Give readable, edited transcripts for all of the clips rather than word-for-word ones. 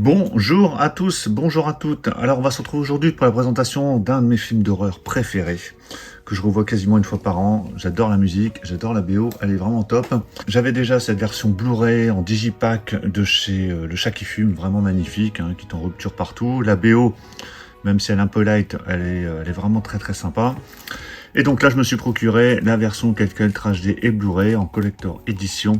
Bonjour à tous, bonjour à toutes. Alors on va se retrouver aujourd'hui pour la présentation d'un de mes films d'horreur préférés, que je revois quasiment une fois par an. J'adore la musique, j'adore la BO, elle est vraiment top. J'avais déjà cette version Blu-ray en digipack de chez Le Chat qui Fume, vraiment magnifique, hein, qui est en rupture partout. La BO, même si elle est un peu light, elle est vraiment très très sympa. Et donc là je me suis procuré la version Calcul HD et Blu-ray en collector édition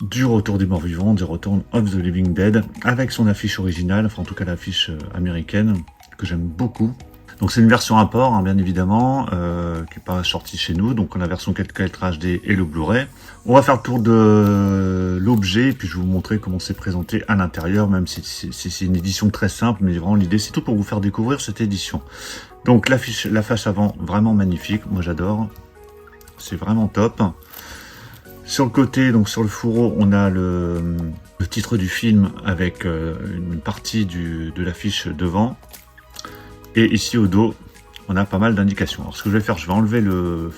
du Retour des Morts Vivants, du Return of the Living Dead, avec son affiche originale, enfin en tout cas l'affiche américaine, que j'aime beaucoup. Donc c'est une version import, hein, bien évidemment, qui n'est pas sortie chez nous, donc on a la version 4K HD et le Blu-ray. On va faire le tour de l'objet, puis je vais vous montrer comment c'est présenté à l'intérieur, même si c'est une édition très simple, mais vraiment l'idée c'est tout pour vous faire découvrir cette édition. Donc la face avant, vraiment magnifique, moi j'adore, c'est vraiment top. Sur le côté, donc sur le fourreau, on a le titre du film avec une partie de l'affiche devant. Et ici au dos, on a pas mal d'indications. Alors ce que je vais faire, je vais enlever le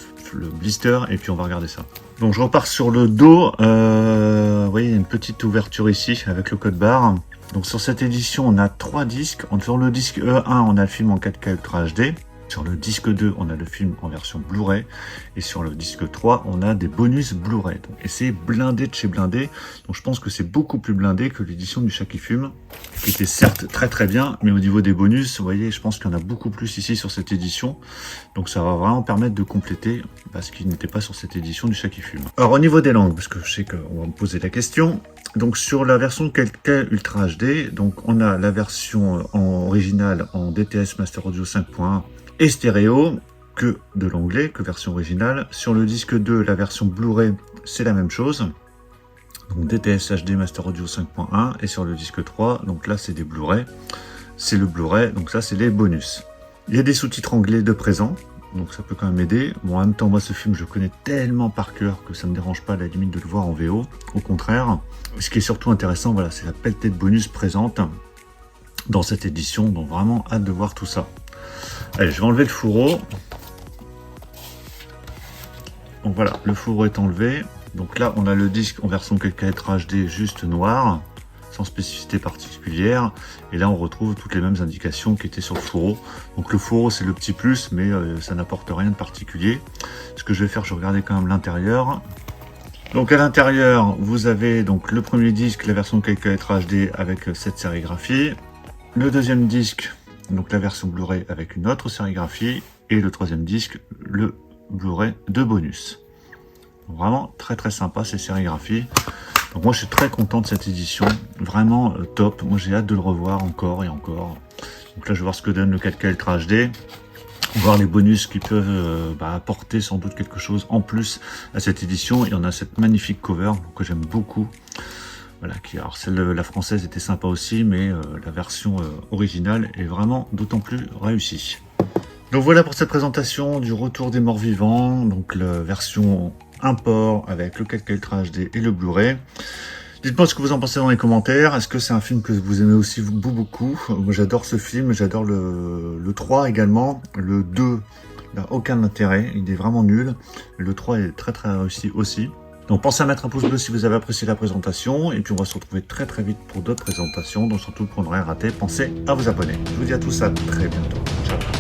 blister et puis on va regarder ça. Donc je repars sur le dos. Vous voyez, il y a une petite ouverture ici avec le code barre. Donc sur cette édition, on a 3 disques. Sur le disque E1, on a le film en 4K Ultra HD. Sur le disque 2, on a le film en version Blu-ray. Et sur le disque 3, on a des bonus Blu-ray. Et c'est blindé de chez blindé. Donc je pense que c'est beaucoup plus blindé que l'édition du Chat qui Fume, qui était certes très très bien, mais au niveau des bonus, vous voyez, je pense qu'il y en a beaucoup plus ici sur cette édition. Donc ça va vraiment permettre de compléter, parce qu'il n'était pas sur cette édition du Chat qui Fume. Alors au niveau des langues, parce que je sais qu'on va me poser la question, donc sur la version 4K Ultra HD, donc on a la version en originale en DTS Master Audio 5.1 et stéréo, que de l'anglais, que version originale. Sur le disque 2, la version Blu-ray, c'est la même chose. Donc DTS HD Master Audio 5.1, et sur le disque 3, donc là c'est des Blu-ray, c'est le Blu-ray, donc ça c'est les bonus. Il y a des sous-titres anglais de présent, donc ça peut quand même aider. Bon, en même temps, moi ce film je connais tellement par cœur que ça me dérange pas à la limite de le voir en VO, au contraire. Ce qui est surtout intéressant, voilà, c'est la pelletée de bonus présente dans cette édition, donc vraiment hâte de voir tout ça. Allez, je vais enlever le fourreau. Donc voilà, le fourreau est enlevé. Donc là, on a le disque en version 4K HD juste noir, sans spécificité particulière. Et là, on retrouve toutes les mêmes indications qui étaient sur le fourreau. Donc le fourreau, c'est le petit plus, mais ça n'apporte rien de particulier. Ce que je vais faire, je vais regarder quand même l'intérieur. Donc à l'intérieur, vous avez donc le premier disque, la version 4K HD avec cette sérigraphie. Le deuxième disque, donc la version Blu-ray avec une autre sérigraphie. Et le troisième disque, le Blu-ray de bonus. Vraiment très très sympa ces sérigraphies. Donc moi je suis très content de cette édition, vraiment top. Moi j'ai hâte de le revoir encore et encore. Donc là je vais voir ce que donne le 4K Ultra HD, voir les bonus qui peuvent apporter sans doute quelque chose en plus à cette édition. Et on a cette magnifique cover que j'aime beaucoup. Voilà, alors celle la française était sympa aussi, mais la version originale est vraiment d'autant plus réussie. Donc voilà pour cette présentation du Retour des Morts Vivants, donc la version import avec le 4K Ultra HD et le Blu-ray. Dites-moi ce que vous en pensez dans les commentaires. Est-ce que c'est un film que vous aimez aussi beaucoup? Moi j'adore ce film, j'adore le 3 également. Le 2 n'a aucun intérêt, il est vraiment nul. Le 3 est très très réussi aussi. Donc pensez à mettre un pouce bleu si vous avez apprécié la présentation. Et puis on va se retrouver très très vite pour d'autres présentations. Donc surtout pour ne rien rater, pensez à vous abonner. Je vous dis à tous à très bientôt. Ciao.